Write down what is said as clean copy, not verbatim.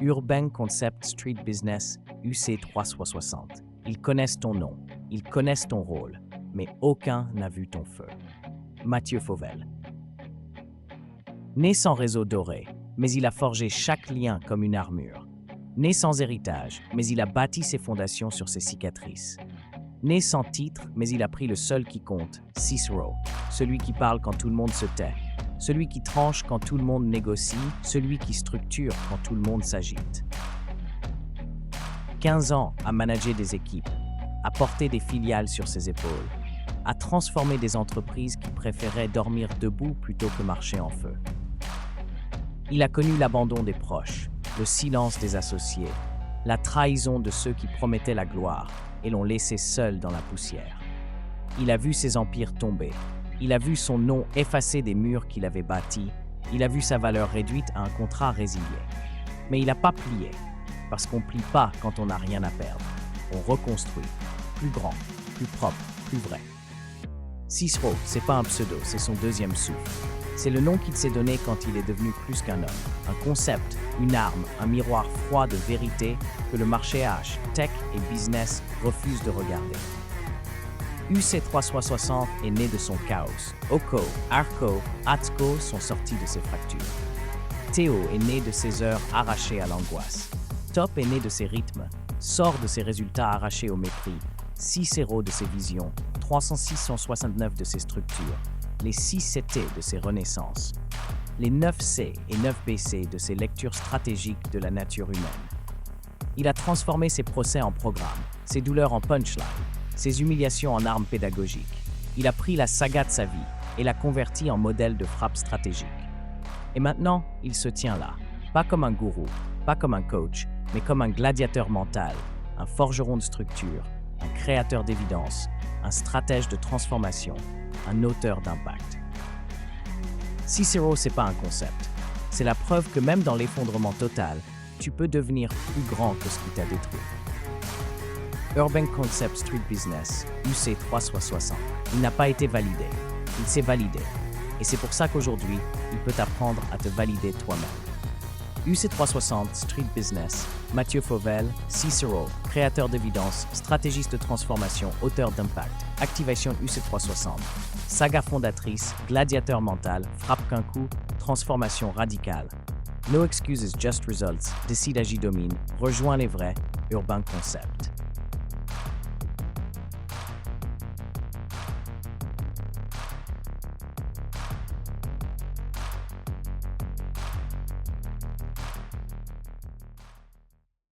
Urban Concept Street Business UC 360. Ils connaissent ton nom, ils connaissent ton rôle, mais aucun n'a vu ton feu. Mathieu Fauvel. Né sans réseau doré, mais il a forgé chaque lien comme une armure. Né sans héritage, mais il a bâti ses fondations sur ses cicatrices. Né sans titre, mais il a pris le seul qui compte, Cicero, celui qui parle quand tout le monde se tait, celui qui tranche quand tout le monde négocie, celui qui structure quand tout le monde s'agite. 15 ans à manager des équipes, à porter des filiales sur ses épaules, à transformer des entreprises qui préféraient dormir debout plutôt que marcher en feu. Il a connu l'abandon des proches, le silence des associés, la trahison de ceux qui promettaient la gloire et l'ont laissé seul dans la poussière. Il a vu ses empires tomber, il a vu son nom effacé des murs qu'il avait bâtis, il a vu sa valeur réduite à un contrat résilié. Mais il n'a pas plié, parce qu'on ne plie pas quand on n'a rien à perdre. On reconstruit, plus grand, plus propre, plus vrai. Cicero, c'est pas un pseudo, c'est son deuxième souffle. C'est le nom qu'il s'est donné quand il est devenu plus qu'un homme. Un concept, une arme, un miroir froid de vérité que le marché H, tech et business refusent de regarder. UC 360 est né de son chaos. Oko, Arco, Atco sont sortis de ses fractures. Théo est né de ses heures arrachées à l'angoisse. Top est né de ses rythmes, sort de ses résultats arrachés au mépris. Cicero de ses visions, 306-169 de ses structures, les 6 CT de ses renaissances, les 9 C et 9 BC de ses lectures stratégiques de la nature humaine. Il a transformé ses procès en programmes, ses douleurs en punchline, ses humiliations en armes pédagogiques. Il a pris la saga de sa vie et l'a convertie en modèle de frappe stratégique. Et maintenant, il se tient là, pas comme un gourou, pas comme un coach, mais comme un gladiateur mental, un forgeron de structure, un créateur d'évidence, un stratège de transformation, un auteur d'impact. Cicero, c'est pas un concept. C'est la preuve que même dans l'effondrement total, tu peux devenir plus grand que ce qui t'a détruit. Urban Concept Street Business, UC 360. Il n'a pas été validé. Il s'est validé. Et c'est pour ça qu'aujourd'hui, il peut t'apprendre à te valider toi-même. UC 360 Street Business, Mathieu Fauvel, Cicero, créateur d'évidence, stratégiste de transformation, auteur d'impact, activation UC 360, saga fondatrice, gladiateur mental, frappe qu'un coup, transformation radicale. No excuses, just results, décide, agit, domine, rejoins les vrais, Urban Concept.